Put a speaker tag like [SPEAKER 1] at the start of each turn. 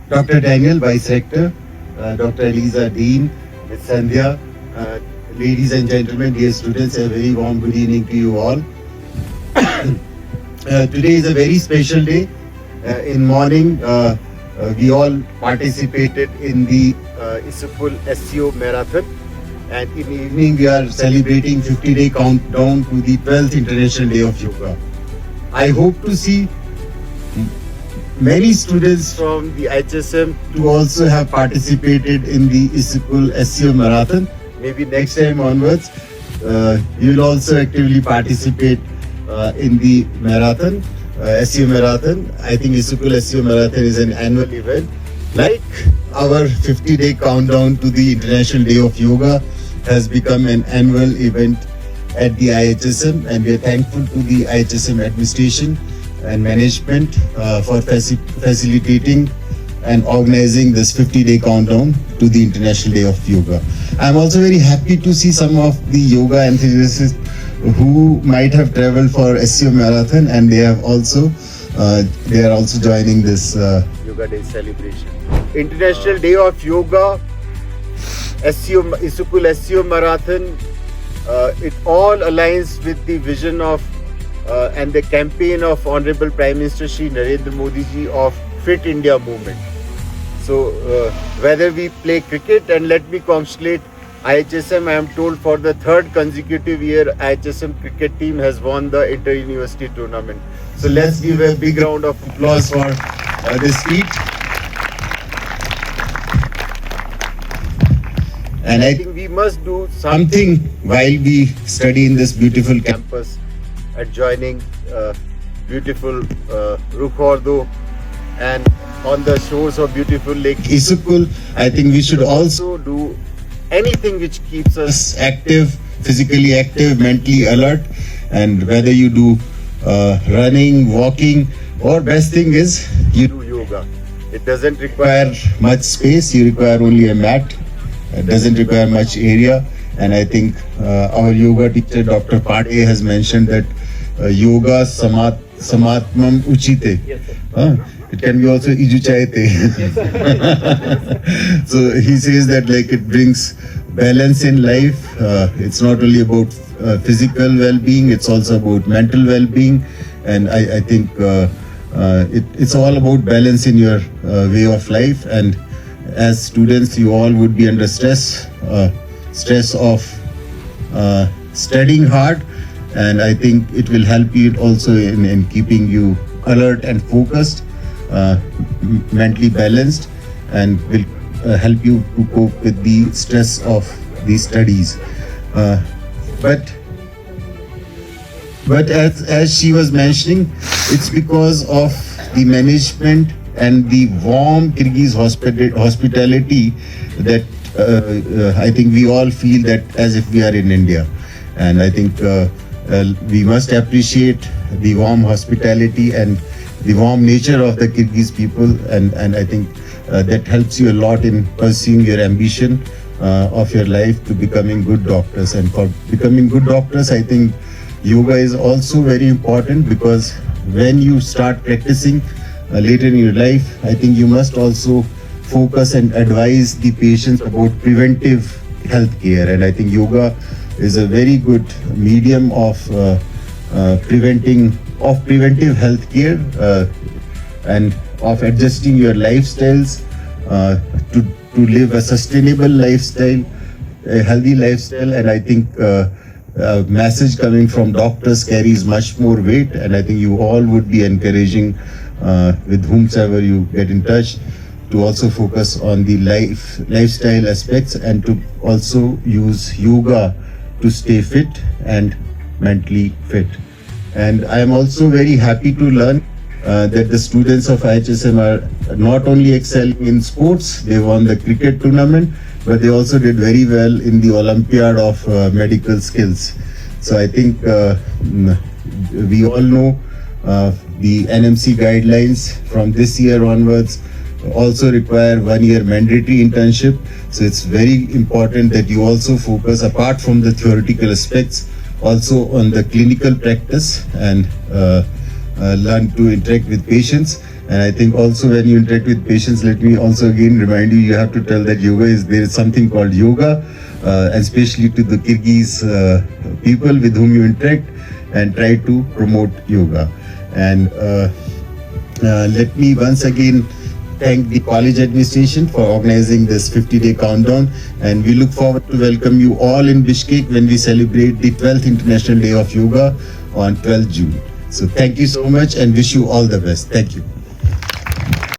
[SPEAKER 1] Dr. Daniel, Vice Rector, Dr. Eliza Dean, Ms. Sandhya, ladies and gentlemen, dear students, a very warm good evening to you all. Today is a very special day. In morning, we all participated in the Isupul SCO Marathon, and in evening we are celebrating 50-day countdown to the 12th International Day of Yoga. I hope to see many students from the HSM to also have participated in the Isupul SCO Marathon. Maybe next time onwards, you will also actively participate in the marathon, SCO Marathon. I think Isupul SCO Marathon is an annual event. Like our 50-day countdown to the International Day of Yoga has become an annual event at the IHSM, and we are thankful to the IHSM administration and management for facilitating and organizing this 50-day countdown to the International Day of Yoga. I'm also very happy to see some of the yoga enthusiasts who might have traveled for SCO Marathon, and they are also joining this Yoga Day celebration. International Day of Yoga, Isupul SCO Marathon, it all aligns with the vision of and the campaign of Honorable Prime Minister Shri Narendra Modi ji of Fit India movement. So whether we play cricket, and let me congratulate IHSM, I am told for the third consecutive year IHSM cricket team has won the inter-university tournament. So let's give a big round of applause for this feat. And I think we must do something while we study in this beautiful campus, adjoining beautiful Rukhordo and on the shores of beautiful Lake Isupul. I think we should also do anything which keeps us active, physically active, mentally alert. And whether you do running, walking, or best thing is you do yoga. It doesn't require much space, you require only a mat. It doesn't require much area. And I think our yoga teacher Dr. Pandey has mentioned that yoga samatmam uchite. Yes, it can be also ijuchaite. Yes, so he says that like it brings balance in life. It's not only about physical well-being, it's also about mental well-being. And I think it's all about balance in your way of life. And as students, you all would be under stress of studying hard, and I think it will help you also in keeping you alert and focused, mentally balanced, and will help you to cope with the stress of the studies. But as she was mentioning, it's because of the management and the warm Kyrgyz hospitality that I think we all feel that as if we are in India. And I think we must appreciate the warm hospitality and the warm nature of the Kyrgyz people, and I think that helps you a lot in pursuing your ambition of your life to becoming good doctors. And for becoming good doctors, I think yoga is also very important, because when you start practicing later in your life, I think you must also focus and advise the patients about preventive health care. And I think yoga is a very good medium of preventive health care and of adjusting your lifestyles to live a sustainable lifestyle, a healthy lifestyle. And I think a message coming from doctors carries much more weight, and I think you all would be encouraging with whomsoever you get in touch to also focus on the lifestyle aspects, and to also use yoga to stay fit and mentally fit. And I am also very happy to learn that the students of IHSM are not only excelling in sports, they won the cricket tournament, but they also did very well in the Olympiad of medical skills. So I think we all know the NMC guidelines from this year onwards also require 1 year mandatory internship. So it's very important that you also focus, apart from the theoretical aspects, also on the clinical practice and learn to interact with patients. And I think also when you interact with patients, let me also again remind you, you have to tell that there is something called yoga, especially to the Kyrgyz people with whom you interact, and try to promote yoga. And let me once again thank the college administration for organizing this 50-day countdown, and we look forward to welcome you all in Bishkek when we celebrate the 12th International Day of Yoga on 12th June. So thank you so much and wish you all the best. Thank you.